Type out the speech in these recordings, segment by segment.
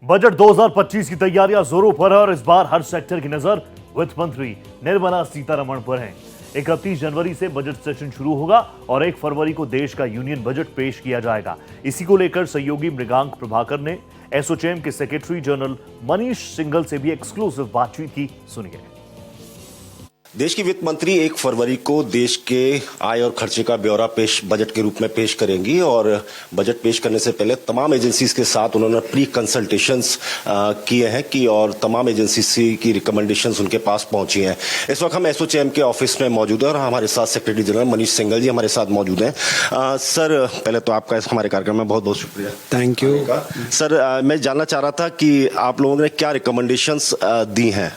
Budget 2025 की तैयारियां जोरों पर है और इस बार हर सेक्टर की नजर वित्त मंत्री निर्मला सीतारमण पर है। 31 जनवरी से बजट सेशन शुरू होगा और 1 फरवरी को देश का यूनियन बजट पेश किया जाएगा। इसी को लेकर सहयोगी मृगांक प्रभाकर ने एसोचैम के सेक्रेटरी जनरल मनीष सिंघल से भी एक्सक्लूसिव बातचीत की। सुनिए। देश की वित्त मंत्री 1 फरवरी को देश के आय और खर्चे का ब्यौरा बजट के रूप में पेश करेंगी और बजट पेश करने से पहले तमाम एजेंसीज के साथ उन्होंने प्री कंसल्टेशंस किए हैं कि और तमाम एजेंसी की रिकमेंडेशंस उनके पास पहुंची हैं। इस वक्त हम एसोचैम के ऑफिस में मौजूद हैं और हमारे साथ सेक्रेटरी जनरल मनीष सिंघल जी हमारे साथ मौजूद हैं। सर, पहले तो आपका हमारे कार्यक्रम में बहुत बहुत शुक्रिया। Thank you. सर, मैं जानना चाह रहा था कि आप लोगों ने क्या रिकमेंडेशंस दी हैं।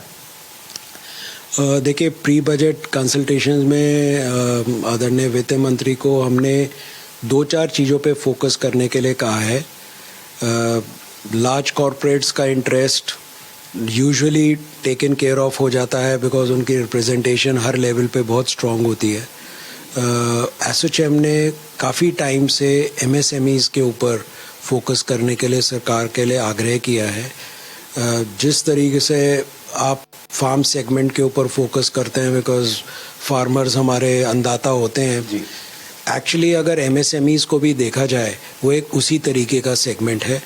देखिए, प्री बजट कंसल्टेशंस में आदरणीय वित्त मंत्री को हमने 2-4 चीज़ों पे फोकस करने के लिए कहा है। लार्ज कॉरपोरेट्स का interest usually taken care of हो जाता है बिकॉज उनकी रिप्रेजेंटेशन हर लेवल पे बहुत स्ट्रांग होती है। एसोचैम ने काफ़ी टाइम से एमएसएमईज के ऊपर फोकस करने के लिए सरकार के लिए आग्रह किया है। जिस तरीके से आप फार्म सेगमेंट के ऊपर फोकस करते हैं बिकॉज फार्मर्स हमारे अन्नदाता होते हैं, एक्चुअली अगर एमएसएमईज को भी देखा जाए वो एक उसी तरीके का सेगमेंट है।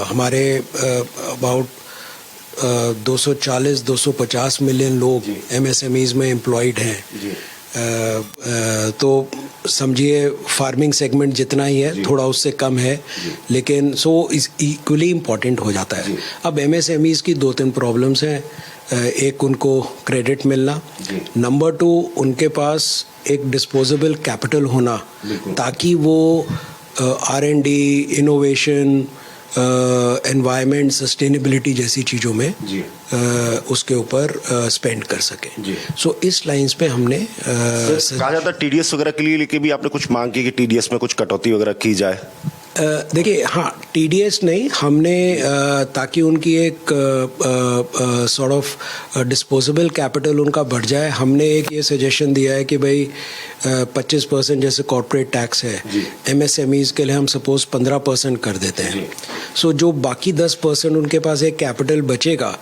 हमारे अबाउट 240-250 मिलियन लोग एमएसएमईज में एम्प्लॉयड हैं। तो समझिए फार्मिंग सेगमेंट जितना ही है थोड़ा उससे कम है, लेकिन सो इज इक्वली इम्पॉर्टेंट हो जाता है। अब एमएसएमईज की 2-3 प्रॉब्लम्स हैं। एक, उनको क्रेडिट मिलना। नंबर 2, उनके पास एक डिस्पोजेबल कैपिटल होना ताकि वो R&D, इनोवेशन, एनवायरमेंट, सस्टेनेबिलिटी जैसी चीज़ों में उसके ऊपर स्पेंड कर सकें। सो इस लाइंस पे हमने कहा जाता है टीडीएस वगैरह के लिए लेके भी आपने कुछ मांग की कि टीडीएस में कुछ कटौती वगैरह की जाए। देखिए, हाँ, टीडीएस नहीं, हमने ताकि उनकी एक सॉर्ट ऑफ डिस्पोजेबल कैपिटल उनका बढ़ जाए, हमने एक ये सजेशन दिया है कि भाई 25% जैसे कॉर्पोरेट टैक्स है, एमएसएमईज के लिए हम सपोज 15% कर देते हैं। सो जो बाकी 10% उनके पास एक कैपिटल बचेगा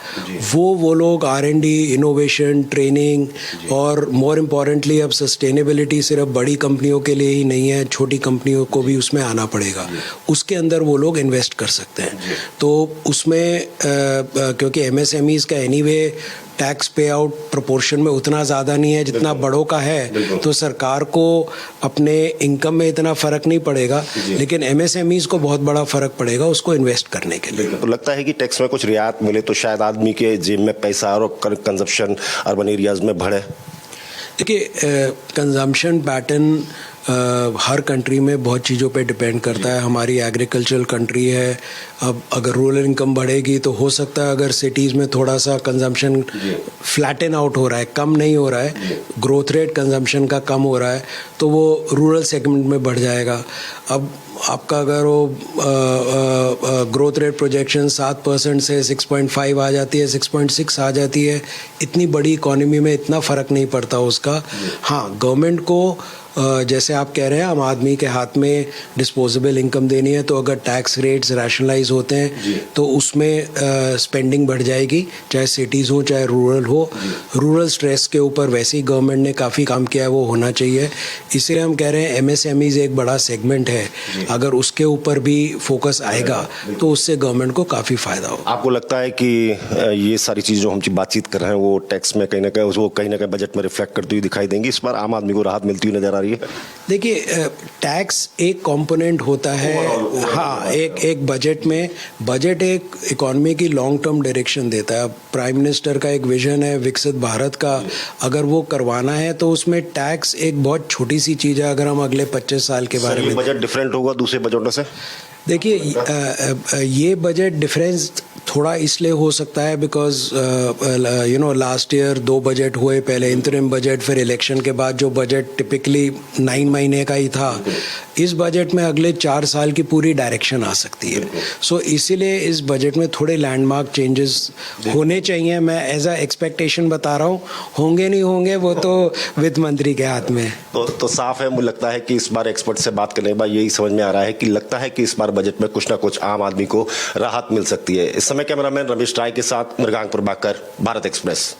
वो लोग R&D, इनोवेशन, ट्रेनिंग और मोर इम्पॉर्टेंटली अब सस्टेनेबिलिटी सिर्फ बड़ी कंपनियों के लिए ही नहीं है, छोटी कंपनियों को भी उसमें आना पड़ेगा। उसके अंदर वो लोग इन्वेस्ट कर सकते हैं। तो उसमें क्योंकि एमएसएमईज का एनीवे टैक्स पे आउट प्रोपोर्शन में उतना ज़्यादा नहीं है जितना बड़ों का है, तो सरकार को अपने इनकम में इतना फ़र्क नहीं पड़ेगा, लेकिन एमएसएमईज को बहुत बड़ा फ़र्क पड़ेगा उसको इन्वेस्ट करने के लिए। तो लगता है कि टैक्स में कुछ रियायत मिले तो शायद आदमी के जेब में पैसा और कंजप्शन अर्बन एरियाज में बढ़े। देखिए, कंजम्पशन पैटर्न हर कंट्री में बहुत चीज़ों पे डिपेंड करता है। हमारी एग्रीकल्चरल कंट्री है, अब अगर रूरल इनकम बढ़ेगी तो हो सकता है अगर सिटीज़ में थोड़ा सा कंजम्पशन फ्लैटन आउट हो रहा है, कम नहीं हो रहा है, ग्रोथ रेट कंजम्पशन का कम हो रहा है, तो वो रूरल सेगमेंट में बढ़ जाएगा। अब आपका अगर वो ग्रोथ रेट प्रोजेक्शन 7% से 6.5 आ जाती है, 6.6 आ जाती है, इतनी बड़ी इकॉनमी में इतना फ़र्क नहीं पड़ता उसका। हाँ, गवर्नमेंट को जैसे आप कह रहे हैं आम आदमी के हाथ में डिस्पोजेबल इनकम देनी है, तो अगर टैक्स रेट्स रैशनलाइज होते हैं तो उसमें स्पेंडिंग बढ़ जाएगी, चाहे सिटीज़ हो चाहे रूरल हो। रूरल स्ट्रेस के ऊपर वैसे ही गवर्नमेंट ने काफ़ी काम किया है, वो होना चाहिए। इसलिए हम कह रहे हैं एमएसएमईज एक बड़ा सेगमेंट है, अगर उसके ऊपर भी फोकस आएगा तो उससे गवर्नमेंट को काफ़ी फ़ायदा होगा। आपको लगता है कि ये सारी चीज़ जो हम बातचीत कर रहे हैं वो टैक्स में कहीं ना कहीं बजट में रिफ्लेक्ट करती हुई दिखाई देंगी? इस बार आम आदमी को राहत मिलती हुई नजर आ रही है? देखिए, टैक्स एक कंपोनेंट होता है। हाँ, एक बजट में, बजट एक इकॉनमी की लॉन्ग टर्म डायरेक्शन देता है। प्राइम मिनिस्टर का एक विजन है विकसित भारत का, अगर वो करवाना है तो उसमें टैक्स एक बहुत छोटी सी चीज़ है। अगर हम अगले 25 साल के बारे में, बजट डिफरेंट होगा दूसरे बजटों से? देखिए, ये बजट डिफरेंस थोड़ा इसलिए हो सकता है बिकॉज लास्ट ईयर 2 बजट हुए, पहले इंटरिम बजट, फिर इलेक्शन के बाद जो बजट टिपिकली 9 महीने का ही था, इस बजट में अगले 4 साल की पूरी डायरेक्शन आ सकती है। सो इसीलिए इस बजट में थोड़े लैंडमार्क चेंजेस होने चाहिए। मैं एज अ एक्सपेक्टेशन बता रहा हूँ, होंगे नहीं होंगे वो तो वित्त मंत्री के हाथ में है। तो साफ है, मुझे लगता है कि इस बार एक्सपर्ट से बात करने के बाद यही समझ में आ रहा है कि लगता है कि इस बार बजट में कुछ ना कुछ आम आदमी को राहत मिल सकती है। इस समय कैमरामैन रमेश राय के साथ मृगांक प्रभाकर, भारत एक्सप्रेस।